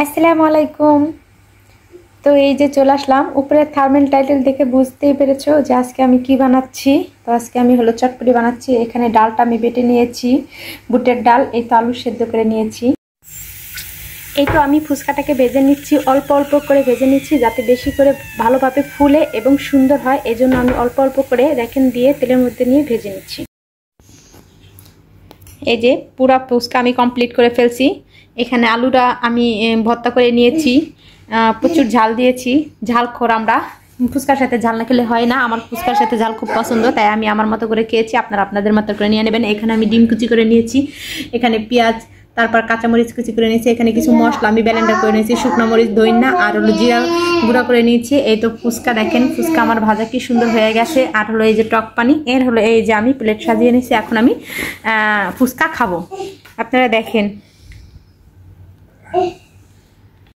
আসসালামু আলাইকুম। তো এই যে চলে আসলাম, উপরে থার্মেল টাইটেল দেখে বুঝতেই পেরেছো যে আজকে আমি কি বানাচ্ছি। তো আজকে আমি হলো চটপটি বানাচ্ছি। এখানে ডালটা আমি বেটে নিয়েছি, বুটের ডাল। এই তো আলু সেদ্ধ করে নিয়েছি। এই তো আমি ফুচকাটাকে ভেজে নিচ্ছি, অল্প অল্প করে ভেজে নিচ্ছি যাতে বেশি করে ভালোভাবে ফুলে এবং সুন্দর হয়। এজন্য আমি অল্প অল্প করে রেখেন দিয়ে তেলের মধ্যে নিয়ে ভেজে নিচ্ছি। এই যে পুরা ফুচকা আমি কমপ্লিট করে ফেলছি। এখানে আলুটা আমি ভর্তা করে নিয়েছি, প্রচুর ঝাল দিয়েছি। ঝালখোর আমরা, ফুচকার সাথে ঝাল না খেলে হয় না। আমার ফুচকার সাথে ঝাল খুব পছন্দ, তাই আমি আমার মতো করে খেয়েছি। আপনারা আপনাদের মতো করে নিয়ে নেবেন। এখানে আমি ডিম কুচি করে নিয়েছি, এখানে পেঁয়াজ, তারপর কাঁচামরিচ কুচি করে নিয়েছি। এখানে কিছু মশলা আমি ব্লেন্ডার করে নিয়েছি, শুকনো মরিচ, ধইনা আর হলো জিরা গুঁড়া করে নিয়েছি। এই তো ফুচকা দেখেন, ফুচকা আমার ভাজা কি সুন্দর হয়ে গেছে। আর হলো এই যে টক পানি, এর হলো এই যে আমি প্লেট সাজিয়ে নিয়েছি। এখন আমি ফুচকা খাবো, আপনারা দেখেন।